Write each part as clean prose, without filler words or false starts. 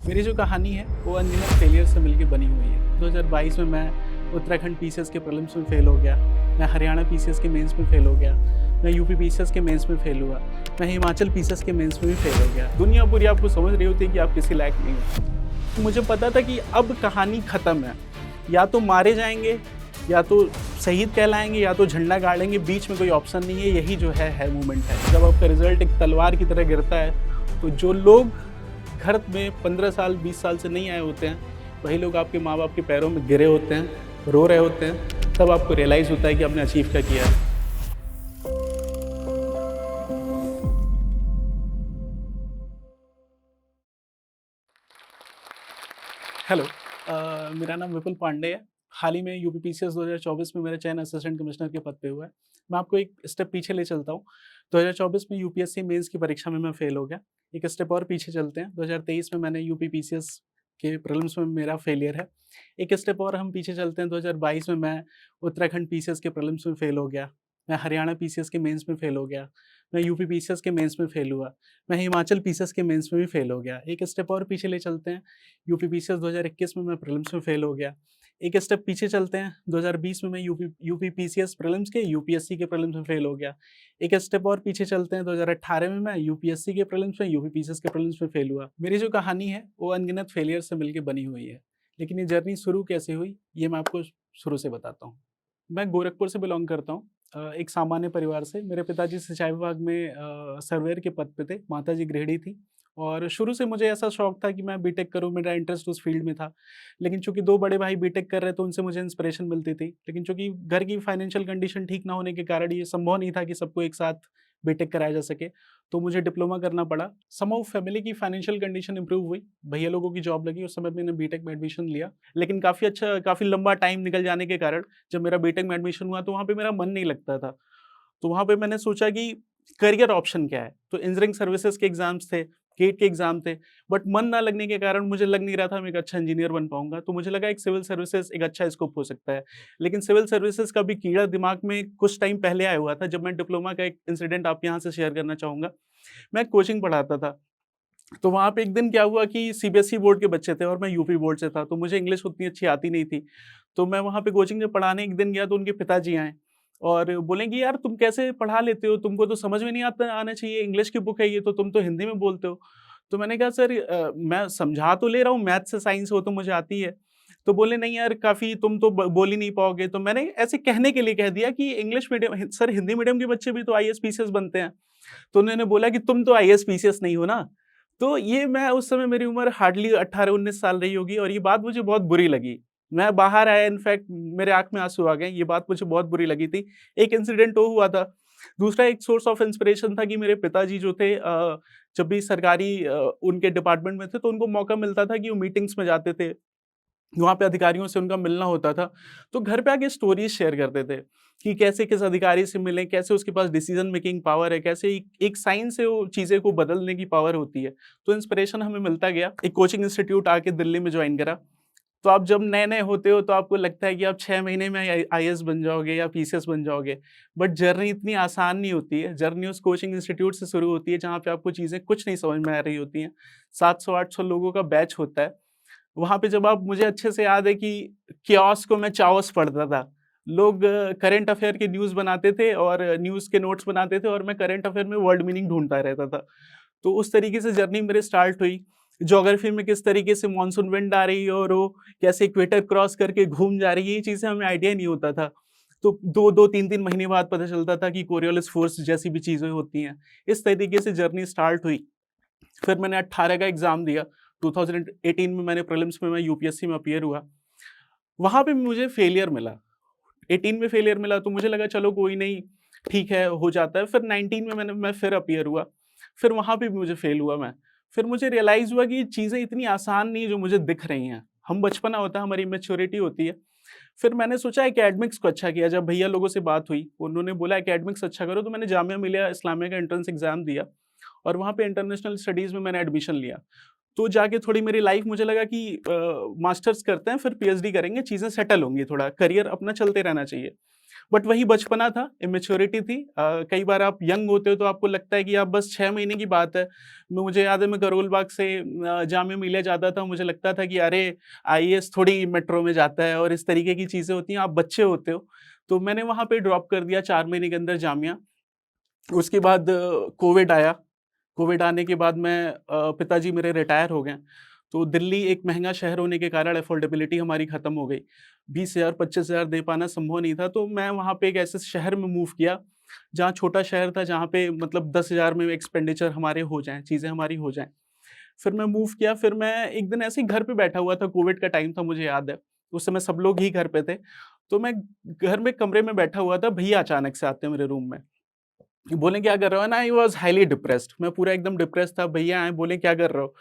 मेरी जो कहानी है वो अनगिनत फेलियर से मिलके बनी हुई है। 2022 में मैं उत्तराखंड पीसीएस के प्रीलिम्स में फेल हो गया, मैं हरियाणा पीसीएस के मेंस में फेल हो गया, मैं यूपी पीसीएस के मेंस में फेल हुआ, मैं हिमाचल पीसीएस के मेंस में भी फेल हो गया। दुनिया पूरी आपको समझ रही होती है कि आप किसी लायक नहीं हो। मुझे पता था कि अब कहानी ख़त्म है, या तो मारे जाएंगे, या तो शहीद कहलाएंगे, या तो झंडा गाड़ेंगे, बीच में कोई ऑप्शन नहीं है। यही जो है मूवमेंट है। जब आपका रिजल्ट एक तलवार की तरह गिरता है तो जो लोग घर में 15 साल 20 साल से नहीं आए होते हैं, वही लोग आपके माँ बाप के पैरों में गिरे होते हैं, रो रहे होते हैं, तब आपको रियलाइज़ होता है कि आपने अचीव क्या किया है। हेलो, मेरा नाम विपुल पांडे है। हाल ही में यूपी पीसीएस 2024 में मेरा चयन असिस्टेंट कमिश्नर के पद पे हुआ है। मैं आपको एक स्टेप पीछे ले चलता हूँ। 2024 में यूपीएससी मेंस की परीक्षा में मैं फेल हो गया। एक स्टेप और पीछे चलते हैं। 2023 में मैंने यूपी पीसीएस के प्रीलिम्स में मेरा फेलियर है। एक स्टेप और हम पीछे चलते हैं। 2022 में मैं उत्तराखंड पीसीएस के प्रीलिम्स में फेल हो गया। मैं हरियाणा पीसीएस के मेंस में फेल हो गया। मैं यूपी पीसीएस के मेंस में फेल हुआ। मैं हिमाचल पीसीएस के मेंस में भी फेल हो गया। एक स्टेप और पीछे ले चलते हैं। यूपी पीसीएस 2021 में मैं प्रीलिम्स में फेल हो गया। एक स्टेप पीछे चलते हैं। 2020 में मैं यूपी पीसीएस प्रीलिम्स के यूपीएससी के प्रीलिम्स में फेल हो गया। एक स्टेप और पीछे चलते हैं। 2018 में मैं यूपीएससी के प्रीलिम्स में यूपी पीसीएस के प्रीलिम्स में फेल हुआ। मेरी जो कहानी है वो अनगिनत फेलियर से मिलकर बनी हुई है। लेकिन ये जर्नी शुरू कैसे हुई, ये मैं आपको शुरू से बताता हूँ। मैं गोरखपुर से बिलोंग करता हूँ, एक सामान्य परिवार से। मेरे पिताजी सिंचाई विभाग में सर्वेयर के पद पे थे, माताजी गृहिणी थी। और शुरू से मुझे ऐसा शौक था कि मैं बीटेक करूँ, मेरा इंटरेस्ट उस फील्ड में था। लेकिन चूंकि 2 बड़े भाई बीटेक कर रहे थे, उनसे मुझे इंस्पिरेशन मिलती थी। लेकिन चूंकि घर की फाइनेंशियल कंडीशन ठीक ना होने के कारण ये संभव नहीं था कि सबको एक साथ बीटेक कराया जा सके, तो मुझे डिप्लोमा करना पड़ा। समहाउ फैमिली की फाइनेंशियल कंडीशन इंप्रूव हुई, भैया लोगों की जॉब लगी, उस समय मैंने बीटेक में एडमिशन लिया। लेकिन काफ़ी लंबा टाइम निकल जाने के कारण जब मेरा बीटेक में एडमिशन हुआ तो वहाँ पे मेरा मन नहीं लगता था। तो वहाँ पे मैंने सोचा कि करियर ऑप्शन क्या है? तो इंजीनियरिंग सर्विसेज़ के एग्ज़ाम्स थे, गेट के एग्ज़ाम थे, बट मन ना लगने के कारण मुझे लग नहीं रहा था मैं एक अच्छा इंजीनियर बन पाऊँगा। तो मुझे लगा एक सिविल सर्विसेज़ एक अच्छा स्कोप हो सकता है। लेकिन सिविल सर्विसेज़ का भी कीड़ा दिमाग में कुछ टाइम पहले आया हुआ था, जब मैं डिप्लोमा का एक इंसिडेंट आपके यहाँ से शेयर करना चाहूँगा। मैं कोचिंग पढ़ाता था, तो वहाँ पे एक दिन क्या हुआ कि सीबीएसई बोर्ड के बच्चे थे और मैं यूपी बोर्ड से था, तो मुझे इंग्लिश उतनी अच्छी आती नहीं थी। तो मैं वहाँ पे कोचिंग जब पढ़ाने एक दिन गया तो उनके पिताजी आए और बोले कि यार तुम कैसे पढ़ा लेते हो? तुमको तो समझ में नहीं आता आना चाहिए, इंग्लिश की बुक है ये तो, तुम तो हिंदी में बोलते हो। तो मैंने कहा सर, मैं समझा तो ले रहा हूँ, मैथ्स से साइंस वो तो मुझे आती है। तो बोले नहीं यार, काफ़ी तुम तो ब बोल ही नहीं पाओगे। तो मैंने ऐसे कहने के लिए कह दिया कि English medium sir, Hindi medium के बच्चे भी तो आईएएस पीसीएस बनते हैं। तो उन्होंने बोला कि तुम तो आईएएस पीसीएस नहीं हो ना। तो ये मैं उस समय मेरी उम्र हार्डली 18-19 साल रही होगी और ये बात मुझे बहुत बुरी लगी। मैं बाहर आया, इनफैक्ट मेरे आँख में आँसू आ गए, ये बात मुझे बहुत बुरी लगी थी। एक इंसिडेंट वो हुआ था। दूसरा एक सोर्स ऑफ इंस्पिरेशन था कि मेरे पिताजी जो थे, जब भी सरकारी उनके डिपार्टमेंट में थे तो उनको मौका मिलता था कि वो मीटिंग्स में जाते थे। वहाँ पे अधिकारियों से उनका मिलना होता था, तो घर पे आके स्टोरीज़ शेयर करते थे कि कैसे किस अधिकारी से मिले, कैसे उसके पास डिसीज़न मेकिंग पावर है, कैसे एक साइंस से वो चीज़ें को बदलने की पावर होती है। तो इंस्पिरेशन हमें मिलता गया। एक कोचिंग इंस्टीट्यूट आके दिल्ली में जॉइन करा। तो आप जब नए-नए होते हो तो आपको लगता है कि आप 6 महीने में आईएएस बन जाओगे या पीसीएस बन जाओगे। बट जर्नी इतनी आसान नहीं होती है। जर्नी उस कोचिंग इंस्टीट्यूट से शुरू होती है जहाँ पे आपको चीज़ें कुछ नहीं समझ में आ रही होती हैं। 700-800 लोगों का बैच होता है। वहाँ पे जब आप मुझे अच्छे से याद है कि कियोस्क को मैं चाओस पढ़ता था। लोग करंट अफ़ेयर की न्यूज़ बनाते थे और न्यूज़ के नोट्स बनाते थे और मैं करंट अफ़ेयर में वर्ड मीनिंग ढूँढता रहता था। तो उस तरीके से जर्नी मेरी स्टार्ट हुई। ज्योग्राफ़ी में किस तरीके से मानसून विंड आ रही है और वो कैसे इक्वेटर क्रॉस करके घूम जा रही है, ये चीज़ें हमें आइडिया नहीं होता था। तो 2-2 3-3 महीने बाद पता चलता था कि कोरियोलिस फ़ोर्स जैसी भी चीज़ें होती हैं। इस तरीके से जर्नी स्टार्ट हुई। फिर मैंने 18 का एग्ज़ाम दिया। 2018 में मैंने प्रीलिम्स में मैं यूपीएससी में अपीयर हुआ। वहाँ पे मुझे फेलियर मिला। 18 में फेलियर मिला तो मुझे लगा चलो कोई नहीं, ठीक है, हो जाता है। फिर 19 में मैं फिर अपीयर हुआ। फिर वहाँ पे भी मुझे फेल हुआ मैं। फिर मुझे रियलाइज़ हुआ कि ये चीज़ें इतनी आसान नहीं है जो मुझे दिख रही हैं। हम बचपना होता है, हमारी मैच्योरिटी होती है। फिर मैंने सोचा एकेडमिक्स को अच्छा किया। जब भैया लोगों से बात हुई, उन्होंने बोला एकेडमिक्स अच्छा करो, तो मैंने जामिया मिलिया इस्लामिया का एंट्रेंस एग्ज़ाम दिया और वहाँ पे इंटरनेशनल स्टडीज़ में मैंने एडमिशन लिया। तो जाके थोड़ी मेरी लाइफ मुझे लगा कि मास्टर्स करते हैं, फिर पीएचडी करेंगे, चीज़ें सेटल होंगी, थोड़ा करियर अपना चलते रहना चाहिए। बट वही बचपना था, इमैच्योरिटी थी। कई बार आप यंग होते हो तो आपको लगता है कि आप बस 6 महीने की बात है। मुझे याद है मैं करोल बाग से जामिया मिलिया जाता था, मुझे लगता था कि अरे! आईएएस थोड़ी मेट्रो में जाता है और इस तरीके की चीज़ें होती हैं, आप बच्चे होते हो। तो मैंने वहाँ पे ड्रॉप कर दिया 4 महीने के अंदर जामिया। उसके बाद कोविड आया। कोविड आने के बाद पिताजी मेरे रिटायर हो गए। तो दिल्ली एक महँगा शहर होने के कारण अफ़ोर्डेबिलिटी हमारी ख़त्म हो गई। 20,000 25,000 दे पाना संभव नहीं था, तो मैं वहाँ पे एक ऐसे शहर में मूव किया, जहाँ छोटा शहर था, जहाँ पे मतलब 10,000 में एक्सपेंडिचर हमारे हो जाएँ, चीज़ें हमारी हो जाएँ। फिर मैं मूव किया, फिर मैं एक दिन ऐसे ही घर पे बैठा हुआ था, कोविड का टाइम था मुझे याद है। उस समय सब लोग ही घर पे थे। तो मैं घर में कमरे में बैठा हुआ था, भैया अचानक से आते हैं मेरे रूम में। बोले क्या कर रहे हो? And I was highly depressed, मैं पूरा एकदम डिप्रेस्ड था। भैया आए, बोले क्या कर रहे हो?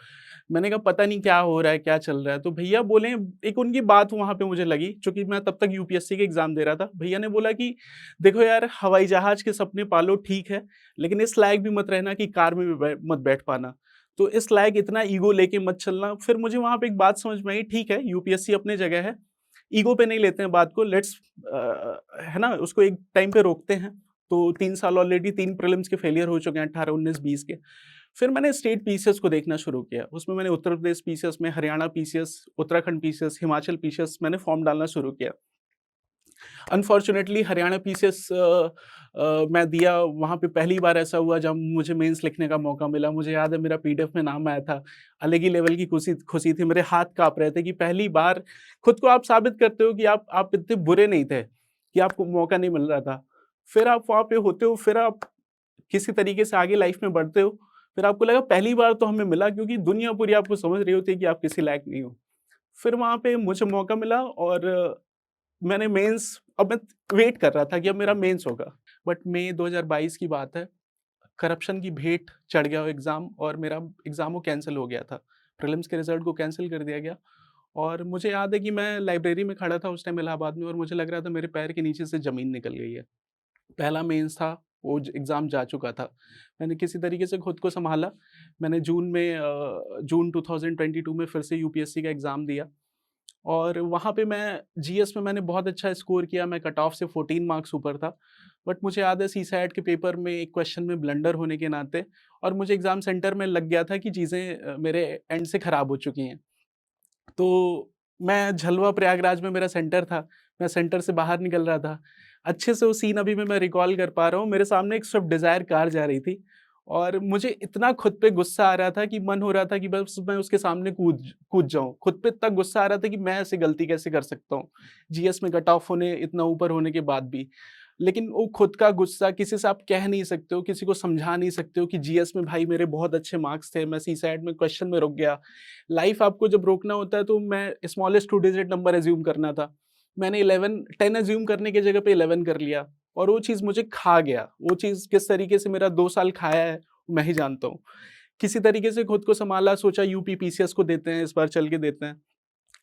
मैंने कहा पता नहीं क्या हो रहा है, क्या चल रहा है? तो भैया बोले, एक उनकी बात वहाँ पे मुझे लगी, चूँकि मैं तब तक यूपीएससी के एग्ज़ाम दे रहा था। भैया ने बोला कि देखो यार, हवाई जहाज़ के सपने पालो ठीक है, लेकिन इस लायक भी मत रहना कि कार में भी मत बैठ पाना। तो इस लायक इतना ईगो लेके मत चलना। फिर मुझे वहाँ पे एक बात समझ में आई, ठीक है यूपीएससी अपनी जगह है, ईगो पे नहीं लेते हैं बात को, है ना? उसको एक टाइम पे रोकते हैं। तो 3 साल ऑलरेडी 3 प्रीलिम्स के फेलियर हो चुके हैं, 18, 19, 20 के। फिर मैंने स्टेट पीसीएस को देखना शुरू किया। उसमें मैंने उत्तर प्रदेश पीसीएस में, Haryana PCS, Uttarakhand PCS, Himachal PCS मैंने फॉर्म डालना शुरू किया। अनफॉर्च्यूनेटली हरियाणा पीसीएस मैं दिया, वहाँ पे पहली बार ऐसा हुआ जब मुझे मेंस लिखने का मौका मिला। मुझे याद है मेरा पीडीएफ में नाम आया था। अलग ही लेवल की खुशी खुशी थी, मेरे हाथ काँप रहे थे कि पहली बार खुद को आप साबित करते हो कि आप इतने बुरे नहीं थे, कि आपको मौका नहीं मिल रहा था। फिर आप वहाँ पे होते हो, फिर आप किसी तरीके से आगे लाइफ में बढ़ते हो, फिर आपको लगा पहली बार तो हमें मिला, क्योंकि दुनिया पूरी आपको समझ रही होती है कि आप किसी लायक नहीं हो। फिर वहाँ पे मुझे मौका मिला और मैंने मेंस, अब मैं वेट कर रहा था कि अब मेरा मेंस होगा। बट मई 2022 की बात है, करप्शन की भेंट चढ़ गया वो एग्ज़ाम और मेरा एग्ज़ाम वो कैंसल हो गया था। प्रीलिम्स के रिज़ल्ट को कैंसल कर दिया गया और मुझे याद है कि मैं लाइब्रेरी में खड़ा था उस टाइम इलाहाबाद में और मुझे लग रहा था मेरे पैर के नीचे से ज़मीन निकल गई है। पहला मेंस था, वो ज एग्ज़ाम जा चुका था। मैंने किसी तरीके से खुद को सँभाला। मैंने जून 2022 में फिर से यूपीएससी का एग्ज़ाम दिया और वहाँ पे मैं जीएस में मैंने बहुत अच्छा स्कोर किया, मैं कट ऑफ से 14 मार्क्स ऊपर था। बट मुझे याद है सीसैट के पेपर में एक क्वेश्चन में ब्लंडर होने के नाते और मुझे एग्ज़ाम सेंटर में लग गया था कि चीज़ें मेरे एंड से ख़राब हो चुकी हैं। तो मैं झलवा प्रयागराज में मेरा सेंटर था, मैं सेंटर से बाहर निकल रहा था। अच्छे से वो सीन अभी भी मैं रिकॉल कर पा रहा हूँ, मेरे सामने एक स्विफ्ट डिज़ायर कार जा रही थी और मुझे इतना खुद पे गुस्सा आ रहा था कि मन हो रहा था कि बस मैं उसके सामने कूद कूद जाऊँ। खुद पे इतना गुस्सा आ रहा था कि मैं ऐसे गलती कैसे कर सकता हूँ, जीएस में कट ऑफ होने इतना ऊपर होने के बाद भी। लेकिन वो खुद का गुस्सा किसी से आप कह नहीं सकते हो, किसी को समझा नहीं सकते हो कि जीएस में भाई मेरे बहुत अच्छे मार्क्स थे, मैं सीसैट में क्वेश्चन में रुक गया। लाइफ आपको जब रोकना होता है तो मैं स्मॉलेस्ट 2 डिजिट नंबर अज़्यूम करना था। मैंने 11 10 अज़्यूम करने की जगह पे 11 कर लिया और वो चीज़ मुझे खा गया। वो चीज़ किस तरीके से मेरा 2 साल खाया है, मैं ही जानता हूँ। किसी तरीके से खुद को सँभाला, सोचा यूपी पीसीएस को देते हैं, इस बार चल के देते हैं।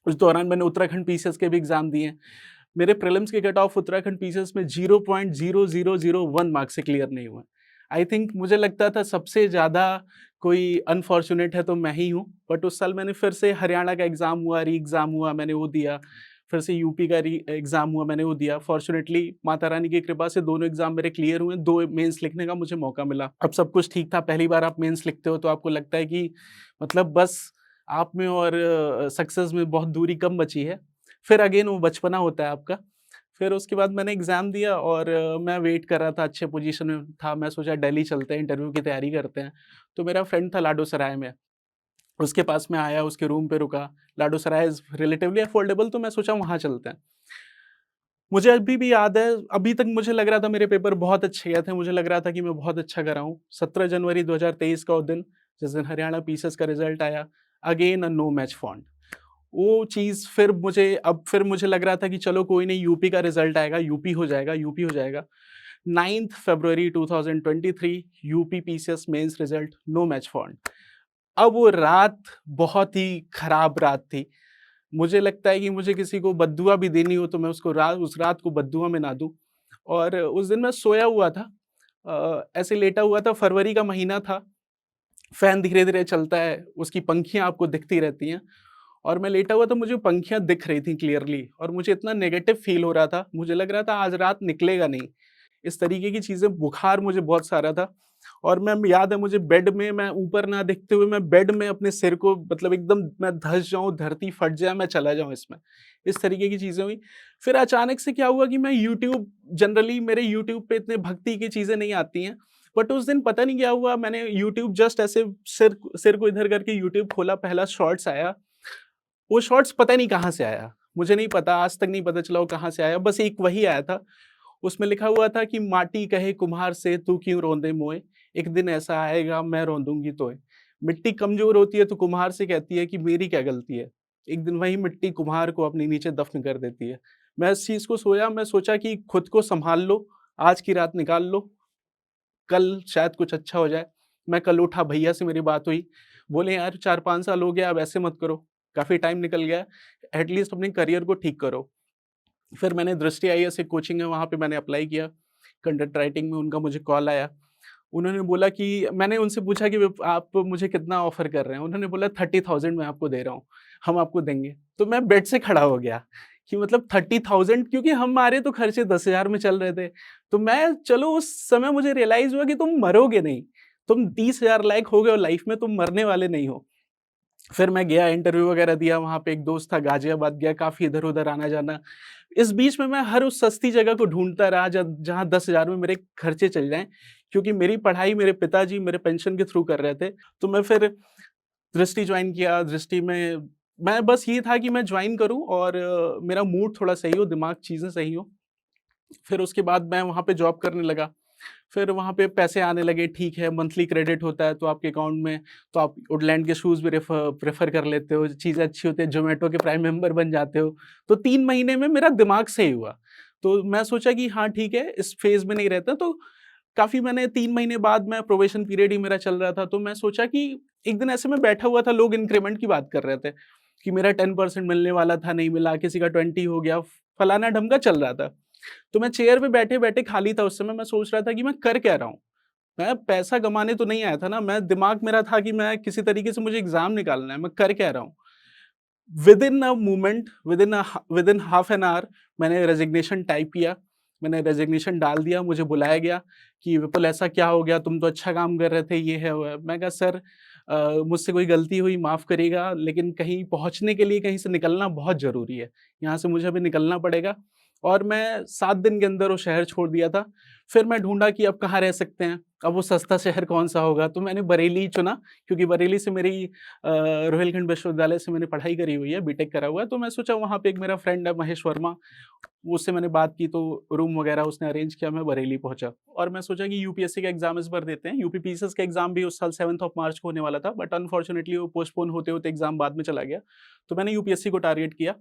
उस दौरान मैंने उत्तराखंड पीसीएस के भी एग्ज़ाम दिए। मेरे प्रीलिम्स के कट ऑफ उत्तराखंड पीसीएस में 0.0001 मार्क्स से क्लियर नहीं हुए। आई थिंक मुझे लगता था सबसे ज़्यादा कोई अनफॉर्च्यूनेट है तो मैं ही हूँ। बट उस साल मैंने फिर से हरियाणा का एग्ज़ाम हुआ, री-एग्ज़ाम हुआ, मैंने वो दिया। फिर से यूपी का री-एग्ज़ाम हुआ, मैंने वो दिया। फॉर्च्यूनेटली माता रानी की कृपा से दोनों एग्ज़ाम मेरे क्लियर हुए, 2 मेंस लिखने का मुझे मौका मिला। अब सब कुछ ठीक था, पहली बार आप मेंस लिखते हो तो आपको लगता है कि मतलब बस आप में और सक्सेस में बहुत दूरी कम बची है। फिर अगेन वो बचपना होता है आपका। फिर उसके बाद मैंने एग्ज़ाम दिया और मैं वेट कर रहा था, अच्छे पोज़ीशन में था। मैं सोचा दिल्ली चलते हैं, इंटरव्यू की तैयारी करते हैं। तो मेरा फ्रेंड था लाडो सराय में, उसके पास मैं आया, उसके रूम पे रुका। लाडो सराय इज़ रिलेटिवली अफोर्डेबल, तो मैं सोचा वहाँ चलते हैं। मुझे अभी भी याद है, अभी तक मुझे लग रहा था मेरे पेपर बहुत अच्छे गए थे, मुझे लग रहा था कि मैं बहुत अच्छा कर रहा हूँ। 17 जनवरी 2023 का वो दिन, जिस दिन हरियाणा पीसीएस का रिज़ल्ट आया, again a no match found. वो चीज़ फिर मुझे लग रहा था कि चलो कोई नहीं, यूपी का रिज़ल्ट आएगा, यूपी हो जाएगा, यूपी हो जाएगा। 9th फरवरी 2023 UP PCS mains result, no match found. अब वो रात बहुत ही खराब रात थी। मुझे लगता है कि मुझे किसी को बद्दुआ भी देनी हो तो मैं उस रात को बद्दुआ में ना दूँ। और उस दिन मैं सोया हुआ था, ऐसे लेटा हुआ था, फरवरी का महीना था, फ़ैन धीरे-धीरे चलता है, उसकी पंखियाँ आपको दिखती रहती हैं और मैं लेटा हुआ था, मुझे पंखियाँ दिख रही थी क्लियरली और मुझे इतना नेगेटिव फ़ील हो रहा था, मुझे लग रहा था आज रात निकलेगा नहीं। इस तरीके की चीज़ें, बुखार मुझे बहुत सारा था और मैं याद है मुझे बेड में, मैं ऊपर ना देखते हुए मैं बेड में अपने सिर को मतलब एकदम मैं धँस जाऊँ, धरती फट जाए, मैं चला जाऊँ इसमें। इस तरीके की चीज़ें हुई। फिर अचानक से क्या हुआ कि मैं यूट्यूब, जनरली मेरे यूट्यूब पे इतने भक्ति की चीज़ें नहीं आती हैं। बट उस दिन पता नहीं क्या हुआ, मैंने यूट्यूब जस्ट ऐसे सिर सिर को इधर करके यूट्यूब खोला, पहला शॉर्ट्स आया। वो शॉर्ट्स पता नहीं कहाँ से आया। मुझे नहीं पता, आज तक नहीं पता चला वो कहाँ से आया। बस एक वही आया था। उसमें लिखा हुआ था कि माटी कहे कुम्हार से तू क्यों रोंदे मोए, एक दिन ऐसा आएगा मैं रोंदूँगी तोए। मिट्टी कमज़ोर होती है तो कुम्हार से कहती है कि मेरी क्या गलती है। एक दिन वही मिट्टी कुम्हार को अपने नीचे दफ़न कर देती है। मैं इस चीज़ को सोया, मैं सोचा कि खुद को सँभाल लो, आज की रात निकाल लो, कल शायद कुछ अच्छा हो जाए। मैं कल उठा, भैया से मेरी बात हुई, बोले यार 4-5 साल हो गया, अब ऐसे मत करो, काफ़ी टाइम निकल गया है, एटलीस्ट अपने करियर को ठीक करो। फिर मैंने दृष्टि आईएएस एक कोचिंग है, वहाँ पे मैंने अप्लाई किया, कंटेंट राइटिंग में उनका मुझे कॉल आया। उन्होंने बोला कि मैंने उनसे पूछा कि आप मुझे कितना ऑफ़र कर रहे हैं? उन्होंने बोला 30,000 मैं आपको दे रहा हूँ, हम आपको देंगे। तो मैं बेड से खड़ा हो गया कि मतलब 30,000, क्योंकि हमारे तो खर्चे 10,000 में चल रहे थे। तो मैं, चलो उस समय मुझे रियलाइज़ हुआ कि तुम मरोगे नहीं, तुम 30,000 लायक हो गए हो लाइफ़ में, तुम मरने वाले नहीं हो। फिर मैं गया, इंटरव्यू वगैरह दिया, वहाँ पे एक दोस्त था, गाज़ियाबाद गया, काफ़ी इधर-उधर आना-जाना। इस बीच में मैं हर उस सस्ती जगह को ढूँढता रहा जहाँ 10,000 में मेरे खर्चे चल जाएँ, क्योंकि मेरी पढ़ाई मेरे पिताजी मेरे पेंशन के थ्रू कर रहे थे। तो मैं फिर दृष्टि जॉइन किया, दृष्टि में मैं बस ये था कि मैं जॉइन करूँ और मेरा मूड थोड़ा सही हो, दिमाग चीज़ें सही हो। फिर उसके बाद मैं वहाँ पे जॉब करने लगा। फिर वहाँ पे पैसे आने लगे, ठीक है, मंथली क्रेडिट होता है तो आपके अकाउंट में, तो आप वुडलैंड के शूज़ भी प्रेफ़र कर लेते हो, चीज़ें अच्छी होती है, ज़ोमैटो के प्राइम मेंबर बन जाते हो। तो 3 महीने में मेरा दिमाग सही हुआ। तो मैं सोचा कि हाँ, ठीक है, इस फ़ेज़ में नहीं रहता, तो काफ़ी मैंने 3 महीने बाद, मैं प्रोबेशन पीरियड ही मेरा चल रहा था, तो मैं सोचा कि एक दिन ऐसे मैं बैठा हुआ था, लोग इंक्रीमेंट की बात कर रहे थे कि मेरा 10% मिलने वाला था, नहीं मिला, किसी का 20 हो गया, फलाना-ढमका चल रहा था। तो मैं चेयर पे बैठे-बैठे, खाली था उस समय, मैं सोच रहा था कि मैं कर क्या रहा हूँ? मैं पैसा कमाने तो नहीं आया था ना, मैं, दिमाग मेरा था कि मैं किसी तरीके से, मुझे एग्ज़ाम निकालना है, मैं कर क्या रहा हूँ? Within a moment, within half an hour मैंने रेज़िग्नेशन टाइप किया, मैंने रेज़िग्नेशन डाल दिया, मुझे बुलाया गया कि विपुल ऐसा क्या हो गया? तुम तो अच्छा काम कर रहे थे, ये है, वो है। मैं कहा सर, मुझसे कोई गलती हुई, माफ़ करिएगा, लेकिन कहीं पहुँचने के लिए कहीं से निकलना बहुत ज़रूरी है। यहाँ से मुझे अभी निकलना पड़ेगा और मैं 7 दिन के अंदर वो शहर छोड़ दिया था। फिर मैं ढूँढा कि अब कहाँ रह सकते हैं? अब वो सस्ता शहर कौन-सा होगा? तो मैंने बरेली चुना, क्योंकि बरेली से मेरी रोहिलखंड विश्वविद्यालय से मैंने पढ़ाई करी हुई है, बीटेक करा हुआ है, तो मैं सोचा वहाँ पे एक मेरा फ्रेंड है महेश वर्मा, उससे मैंने बात की तो रूम वगैरह उसने अरेंज किया, मैं बरेली पहुँचा और मैं सोचा कि यूपीएससी का एग्ज़ाम इस बार देते हैं। यूपी पीसीएस का एग्ज़ाम भी उस साल 7th ऑफ मार्च को होने वाला था, बट अनफॉर्च्यूनेटली वो पोस्टपोन होते-होते एग्ज़ाम बाद में चला गया। तो मैंने यूपीएससी को टारगेट किया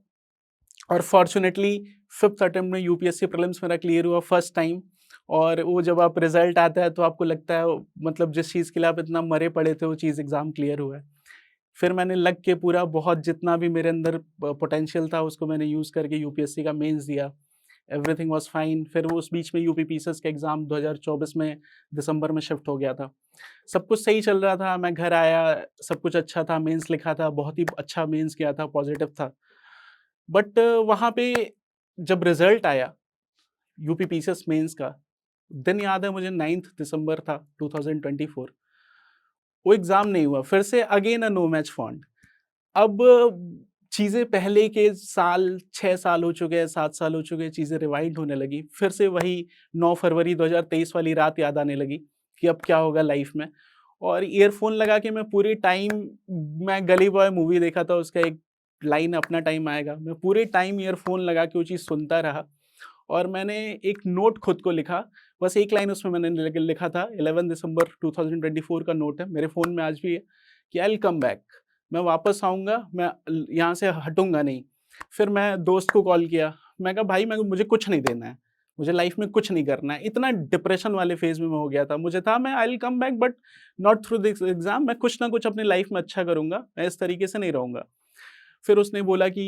और फॉर्च्यूनेटली 5th अटेम्प्ट में यूपीएससी प्रीलिम्स मेरा क्लियर हुआ फर्स्ट टाइम। और वो जब आप रिज़ल्ट आता है तो आपको लगता है, मतलब जिस चीज़ के लिए आप इतना मरे पड़े थे, वो चीज़ एग्ज़ाम क्लियर हुआ है। फिर मैंने लग के पूरा, बहुत जितना भी मेरे अंदर पोटेंशियल था, उसको मैंने यूज़ करके यूपीएससी का मेंस दिया। Everything was fine. फिर वो उस बीच में यूपी पीसीएस का एग्ज़ाम 2024 में दिसंबर में शिफ्ट हो गया था। सब कुछ सही चल रहा था, मैं घर आया, सब कुछ अच्छा था, मेंस लिखा था, बहुत ही अच्छा मेंस गया था, पॉज़िटिव था। बट वहाँ पे जब रिज़ल्ट आया यूपी पीसीएस मेंस का, दिन याद है मुझे, 9th दिसंबर था 2024। वो एग्ज़ाम नहीं हुआ, फिर से again a no match found. अब चीज़ें पहले के साल, 6 साल हो चुके हैं, 7 साल हो चुके हैं, चीज़ें रिवाइंड होने लगी। फिर से वही 9 फरवरी 2023 वाली रात याद आने लगी कि अब क्या होगा लाइफ़ में। और ईयरफ़ोन लगा के मैं पूरे टाइम, मैं गली बॉय मूवी देखा था, उसका एक लाइन, अपना टाइम आएगा। मैं पूरे टाइम ईयरफ़ोन लगा के वो चीज़ सुनता रहा और मैंने एक नोट खुद को लिखा। बस एक लाइन उसमें मैंने लिखा था, 11 दिसंबर 2024 का नोट है, मेरे फ़ोन में आज भी है, कि आई विल कम बैक। मैं वापस आऊँगा, मैं यहाँ से हटूँगा नहीं। फिर मैं दोस्त को कॉल किया, मैं कहा भाई, मुझे कुछ नहीं देना है, मुझे लाइफ़ में कुछ नहीं करना है। इतना डिप्रेशन वाले फ़ेज़ में मैं हो गया था। मुझे था मैं I will come back, but not through this exam, मैं कुछ ना कुछ अपनी लाइफ़ में अच्छा करूँगा, मैं इस तरीके से नहीं रहूँगा। फिर उसने बोला कि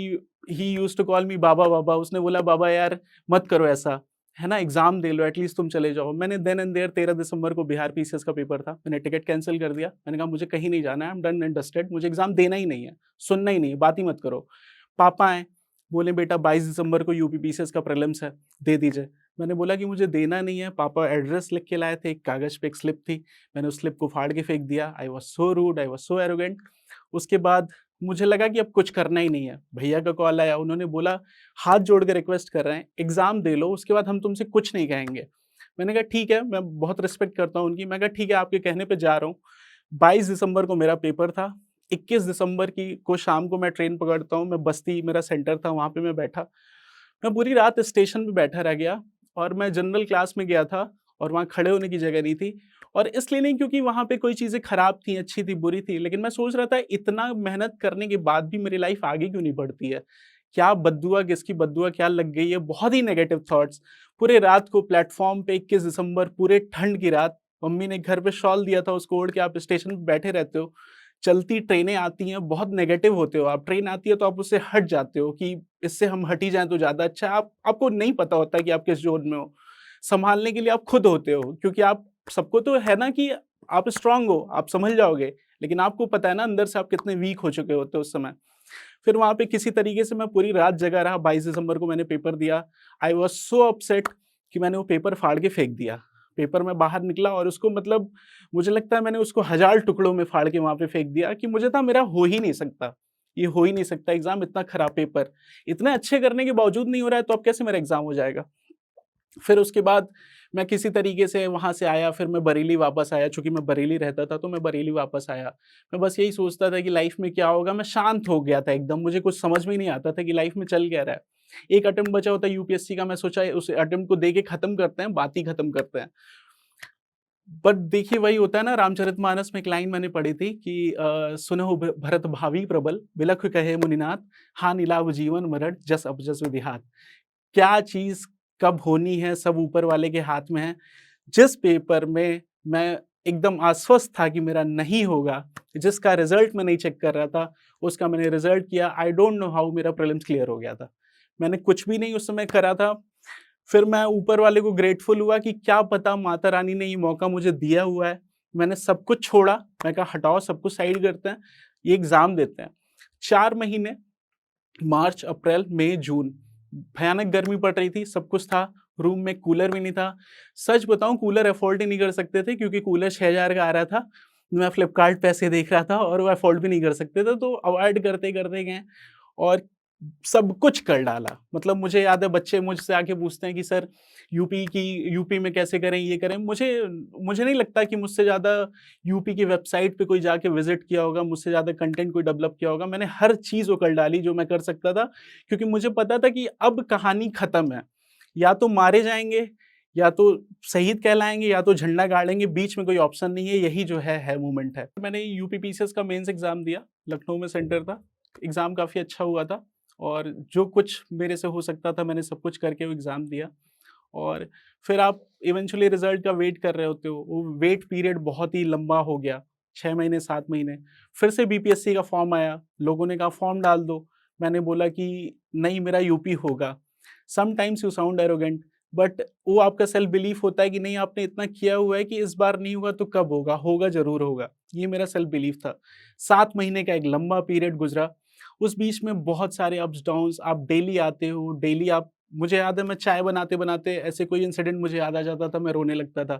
he used to call me Baba, Baba. उसने बोला बाबा यार मत करो ऐसा, है ना, एग्ज़ाम दे लो, एटलीस्ट तुम चले जाओ। मैंने देन एंड देयर 13 दिसंबर को बिहार पीसीएस का पेपर था, मैंने टिकट कैंसल कर दिया। मैंने कहा मुझे कहीं नहीं जाना है, I am done and dusted, मुझे एग्ज़ाम देना ही नहीं है, सुनना ही नहीं है, बात ही मत करो। पापा आए, बोले बेटा 22 दिसंबर को यूपी पीसीएस का प्रीलिम्स है, दे दीजिए। मैंने बोला कि मुझे देना नहीं है। पापा एड्रेस लिख के लाए थे, एक कागज़ पे एक स्लिप थी, मैंने उस स्लिप को फाड़ के फेंक दिया। I was so rude, I was so arrogant. उसके बाद मुझे लगा कि अब कुछ करना ही नहीं है। भैया का कॉल आया, उन्होंने बोला हाथ जोड़ के रिक्वेस्ट कर रहे हैं, एग्ज़ाम दे लो, उसके बाद हम तुमसे कुछ नहीं कहेंगे। मैंने कहा ठीक है, मैं बहुत रिस्पेक्ट करता हूँ उनकी। मैं कहा ठीक है, आपके कहने पे जा रहा हूँ। 22 दिसंबर को मेरा पेपर था। 21 दिसंबर की को शाम को मैं ट्रेन पकड़ता हूँ, मैं बस्ती मेरा सेंटर था, वहाँ पे मैं बैठा। मैं पूरी रात स्टेशन पे बैठा रह गया और मैं जनरल क्लास में गया था और वहाँ खड़े होने की जगह नहीं थी। और इसलिए नहीं क्योंकि वहाँ पे कोई चीज़ें खराब थी, अच्छी थी, बुरी थी, लेकिन मैं सोच रहा था इतना मेहनत करने के बाद भी मेरी लाइफ आगे क्यों नहीं बढ़ती है? क्या बद्दुआ, किसकी बद्दुआ क्या लग गई है? बहुत ही नेगेटिव थॉट्स। पूरे रात को प्लेटफ़ॉर्म पे 21 दिसंबर पूरे ठंड की रात, मम्मी ने घर पे शॉल दिया था, उसको ओढ़ के आप स्टेशन पे बैठे रहते हो। चलती ट्रेनें आती हैं, बहुत नेगेटिव होते हो आप। ट्रेन आती है तो आप उससे हट जाते हो कि इससे हम हट ही जाएँ तो ज़्यादा अच्छा है। आपको नहीं पता होता है कि आप किस ज़ोन में हो। सँभालने के लिए आप खुद होते हो, क्योंकि आप सबको तो है ना कि आप स्ट्रॉन्ग हो, आप सँभल जाओगे, लेकिन आपको पता है ना अंदर से आप कितने वीक हो चुके होते हो उस समय। फिर वहाँ पे किसी तरीके से मैं पूरी रात जगा रहा, 22 दिसंबर को मैंने पेपर दिया। आई वाज़ सो अपसेट कि मैंने वो पेपर फाड़ के फेंक दिया। पेपर मैं बाहर निकला और उसको मतलब मुझे लगता है मैंने उसको 1000 टुकड़ों में फाड़ के वहाँ पे फेंक दिया कि मुझे था मेरा हो ही नहीं सकता। ये हो ही नहीं सकता एग्ज़ाम, इतना खराब पेपर। इतने अच्छे करने के बावजूद नहीं हो रहा है तो अब कैसे मेरा एग्ज़ाम हो जाएगा? फिर उसके बाद मैं किसी तरीके से वहाँ से आया, फिर मैं बरेली वापस आया, चूँकि मैं बरेली रहता था, तो मैं बरेली वापस आया। मैं बस यही सोचता था कि लाइफ़ में क्या होगा, मैं शांत हो गया था एकदम, मुझे कुछ समझ में ही नहीं आता था कि लाइफ़ में चल क्या रहा है। एक अटेम्प्ट बचा होता है यूपीएससी का, मैं सोचा उस अटेम्प्ट को दे के खत्म करते हैं, बात ही खत्म करते हैं। बट देखिए वही होता है ना, रामचरितमानस में एक लाइन मैंने पढ़ी थी कि सुनहु भरत भावी प्रबल, बिलख कहे मुनिनाथ, हाँ नीलाभ जीवन मरण जस अपजस विधिहात। क्या चीज़ कब होनी है, सब ऊपर वाले के हाथ में है। जिस पेपर में मैं एकदम आश्वस्त था कि मेरा नहीं होगा, जिसका रिज़ल्ट मैं नहीं चेक कर रहा था, उसका मैंने रिज़ल्ट किया। आई डोंट नो हाउ मेरा प्रीलिम्स क्लियर हो गया था। मैंने कुछ भी नहीं उस समय करा था। फिर मैं ऊपर वाले को ग्रेटफुल हुआ कि क्या पता माता रानी ने ये मौका मुझे दिया हुआ है। मैंने सब कुछ छोड़ा, मैं कहा हटाओ सब कुछ साइड करते हैं, ये एग्ज़ाम देते हैं। 4 महीने मार्च, अप्रैल, मई, जून भयानक गर्मी पड़ रही थी, सब कुछ था, रूम में कूलर भी नहीं था। सच बताऊँ कूलर अफ़ोर्ड ही नहीं कर सकते थे क्योंकि कूलर 6000 का आ रहा था। मैं फ्लिपकार्ट पे ऐसे देख रहा था और वो अफ़ोर्ड भी नहीं कर सकते थे, तो अवॉइड करते-करते गए और सब कुछ कर डाला। मतलब मुझे याद है बच्चे मुझसे आके पूछते हैं कि सर यूपी में कैसे करें, ये करें। मुझे मुझे नहीं लगता कि मुझसे ज़्यादा यूपी की वेबसाइट पे कोई जाके विज़िट किया होगा, मुझसे ज़्यादा कंटेंट कोई डेवलप किया होगा। मैंने हर चीज़ वो कर डाली जो मैं कर सकता था, क्योंकि मुझे पता था कि अब कहानी खत्म है। या तो मारे जाएँगे, या तो शहीद कहलाएँगे, या तो झंडा गाड़ेंगे, बीच में कोई ऑप्शन नहीं है, यही जो है मोमेंट है। मैंने यूपी पीसीएस का मेंस एग्ज़ाम दिया, लखनऊ में सेंटर था। एग्ज़ाम काफ़ी अच्छा हुआ था और जो कुछ मेरे से हो सकता था मैंने सब कुछ करके वो एग्ज़ाम दिया। और फिर आप इवेंचुअली रिज़ल्ट का वेट कर रहे होते हो, वो वेट पीरियड बहुत ही लंबा हो गया, 6 महीने 7 महीने। फिर से बीपीएससी का फॉर्म आया, लोगों ने कहा फॉर्म डाल दो। मैंने बोला कि नहीं मेरा यूपी होगा। Sometimes you sound arrogant, but वो आपका सेल्फ बिलीफ होता है कि नहीं आपने इतना किया हुआ है कि इस बार नहीं हुआ तो कब होगा? होगा ज़रूर होगा। ये मेरा सेल्फ बिलीफ था। 7 महीने का एक लंबा पीरियड गुज़रा। उस बीच में बहुत सारे अप्स डाउन्स, आप डेली आते हो, डेली आप मुझे याद है मैं चाय बनाते-बनाते ऐसे कोई इंसिडेंट मुझे याद आ जाता था, मैं रोने लगता था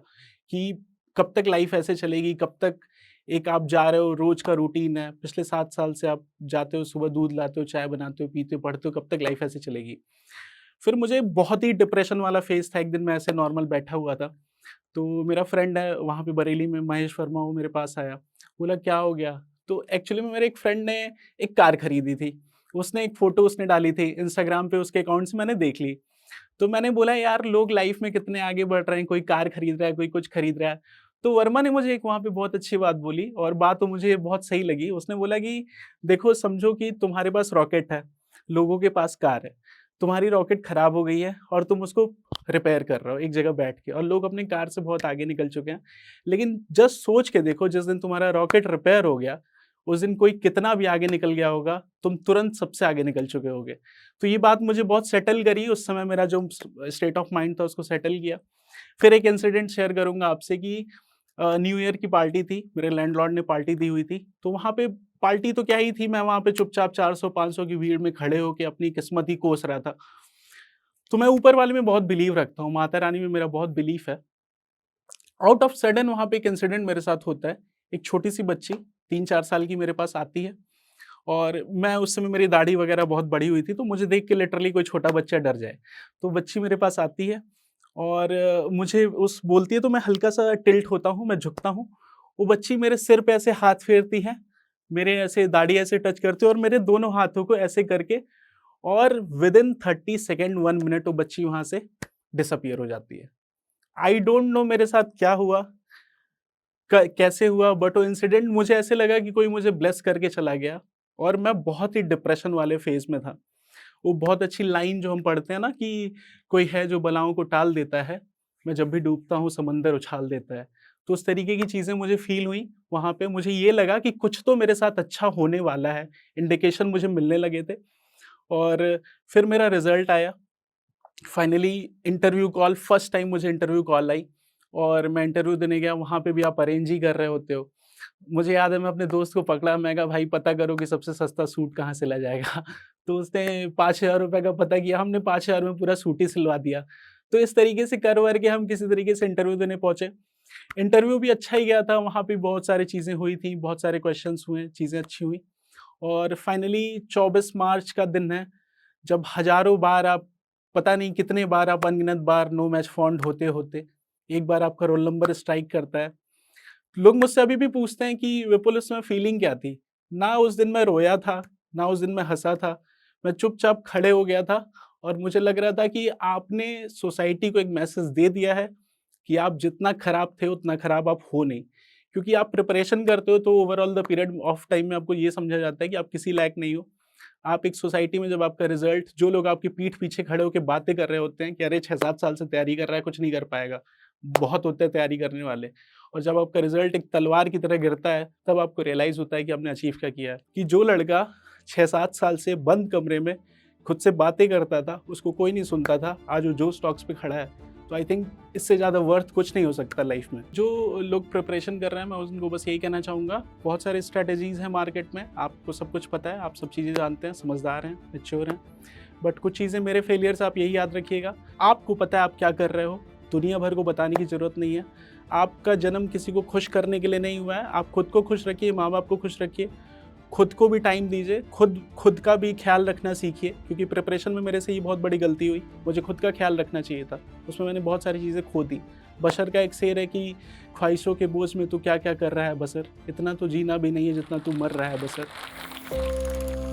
कि कब तक लाइफ़ ऐसे चलेगी, कब तक एक आप जा रहे हो, रोज़ का रूटीन है, पिछले 7 साल से आप जाते हो, सुबह दूध लाते हो, चाय बनाते हो, पीते हो, पढ़ते हो, कब तक लाइफ़ ऐसे चलेगी। फिर मुझे बहुत ही डिप्रेशन वाला फ़ेज़ था, एक दिन मैं ऐसे नॉर्मल बैठा हुआ था, तो मेरा फ्रेंड है वहाँ पे बरेली में महेश वर्मा, वो मेरे पास आया, बोला क्या हो गया? तो एक्चुअली में मेरे एक फ्रेंड ने एक कार खरीदी थी, उसने एक फ़ोटो उसने डाली थी, इंस्टाग्राम पे उसके अकाउंट से मैंने देख ली। तो मैंने बोला यार लोग लाइफ़ में कितने आगे बढ़ रहे हैं, कोई कार खरीद रहा है, कोई कुछ खरीद रहा है। तो वर्मा ने मुझे एक वहाँ पे बहुत अच्छी बात बोली और बात तो मुझे बहुत सही लगी। उसने बोला कि देखो समझो कि तुम्हारे पास रॉकेट है, लोगों के पास कार है। तुम्हारी रॉकेट खराब हो गई है और तुम उसको रिपेयर कर रहे हो एक जगह बैठ के और लोग अपनी कार से बहुत आगे निकल चुके हैं। लेकिन जस्ट सोच के देखो जिस दिन तुम्हारा रॉकेट रिपेयर हो गया, उस दिन कोई कितना भी आगे निकल गया होगा, तुम तुरंत सबसे आगे निकल चुके होगे। तो ये बात मुझे बहुत सेटल करी, उस समय मेरा जो स्टेट ऑफ माइंड था उसको सेटल किया। फिर एक इंसिडेंट शेयर करूँगा आपसे कि न्यू ईयर की पार्टी थी, मेरे लैंडलॉर्ड ने पार्टी दी हुई थी, तो वहाँ पे पार्टी तो क्या ही थी, मैं वहाँ पे चुपचाप 400-500 की भीड़ में खड़े होके अपनी किस्मत ही कोस रहा था। तो मैं ऊपर वाले में बहुत बिलीव रखता हूँ, माता रानी में मेरा बहुत बिलीफ है। आउट ऑफ सडन वहाँ पे एक इंसिडेंट मेरे साथ होता है। एक छोटी-सी बच्ची 3-4 साल की मेरे पास आती है और मैं उस समय मेरी दाढ़ी वगैरह बहुत बड़ी हुई थी, तो मुझे देख के लिटरली कोई छोटा बच्चा डर जाए। तो बच्ची मेरे पास आती है और मुझे उस बोलती है तो मैं हल्का-सा टिल्ट होता हूँ, मैं झुकता हूँ। वो बच्ची मेरे सिर पे ऐसे हाथ फेरती है, मेरे ऐसे दाढ़ी ऐसे टच करती है और मेरे दोनों हाथों को ऐसे करके और विदिन 30 सेकंड 1 मिनट वो बच्ची वहाँ से डिसअपीयर हो जाती है। आई डोंट नो मेरे साथ क्या हुआ, कैसे हुआ, बट वो इंसिडेंट मुझे ऐसे लगा कि कोई मुझे ब्लेस करके चला गया और मैं बहुत ही डिप्रेशन वाले फेज में था। वो बहुत अच्छी लाइन जो हम पढ़ते हैं ना कि कोई है जो बलाओं को टाल देता है, मैं जब भी डूबता हूँ समंदर उछाल देता है। तो उस तरीके की चीज़ें मुझे फ़ील हुई, वहाँ पे मुझे ये लगा कि कुछ तो मेरे साथ अच्छा होने वाला है, इंडिकेशन मुझे मिलने लगे थे और फिर मेरा रिज़ल्ट आया। Finally interview call, first time मुझे इंटरव्यू कॉल आई और मैं इंटरव्यू देने गया, वहाँ पे भी आप अरेंज ही कर रहे होते हो। मुझे याद है मैं अपने दोस्त को पकड़ा, मैं कहा भाई पता करो कि सबसे सस्ता सूट कहाँ से ला जाएगा। तो उसने ₹5000 का पता किया, हमने 5000 में पूरा सूट ही सिलवा दिया। तो इस तरीके से कर-वर के हम किसी तरीके से इंटरव्यू देने पहुँचे। इंटरव्यू भी अच्छा ही गया था, वहाँ पे बहुत सारी चीज़ें हुई थी, बहुत सारे क्वेश्चन्स हुए, चीज़ें अच्छी हुई और फाइनली 24 मार्च का दिन है, जब हज़ारों बार आप पता नहीं कितने बार आप अनगिनत बार नो मैच फाउंड होते-होते, एक बार आपका रोल नंबर स्ट्राइक करता है। लोग मुझसे अभी भी पूछते हैं कि विपुल उस समय फीलिंग क्या थी? ना उस दिन मैं रोया था, ना उस दिन मैं हँसा था। मैं चुपचाप खड़े हो गया था और मुझे लग रहा था कि आपने सोसाइटी को एक मैसेज दे दिया है कि आप जितना खराब थे, उतना खराब आप हो नहीं। क्योंकि आप प्रिपरेशन करते हो तो overall the period of time में आपको ये समझा जाता है कि आप किसी लायक नहीं हो। आप एक सोसाइटी में जब आपका रिज़ल्ट, जो लोग आपकी पीठ पीछे खड़े होके बातें कर रहे होते हैं कि अरे 6-7 साल से तैयारी कर रहा है, कुछ नहीं कर पाएगा। बहुत होते हैं तैयारी करने वाले और जब आपका रिज़ल्ट एक तलवार की तरह गिरता है, तब आपको रियलाइज़ होता है कि आपने अचीव क्या किया है। कि जो लड़का 6-7 साल से बंद कमरे में खुद से बातें करता था, उसको कोई नहीं सुनता था, आज वो जो स्टॉक्स पे खड़ा है। तो आई थिंक इससे ज़्यादा वर्थ कुछ नहीं हो सकता लाइफ में। जो लोग प्रिपरेशन कर रहे हैं, मैं उनको बस यही कहना चाहूँगा, बहुत सारे स्ट्रैटेजीज़ हैं मार्केट में, आपको सब कुछ पता है, आप सब चीज़ें जानते हैं, समझदार हैं, मैच्योर हैं। बट कुछ चीज़ें मेरे फेलियर से आप यही याद रखिएगा, आपको पता है आप क्या कर रहे हो, दुनिया भर को बताने की ज़रूरत नहीं है। आपका जन्म किसी को खुश करने के लिए नहीं हुआ है, आप खुद को खुश रखिए, माँ-बाप को खुश रखिए, खुद को भी टाइम दीजिए, खुद का भी ख़्याल रखना सीखिए क्योंकि प्रिपरेशन में मेरे से ये बहुत बड़ी गलती हुई। मुझे खुद का ख़्याल रखना चाहिए था, उसमें मैंने बहुत सारी चीज़ें खो दी। बशर का एक शेर है कि ख्वाहिशों के बोझ में तू क्या-क्या कर रहा है बसर, इतना तो जीना भी नहीं है जितना तू मर रहा है बसर।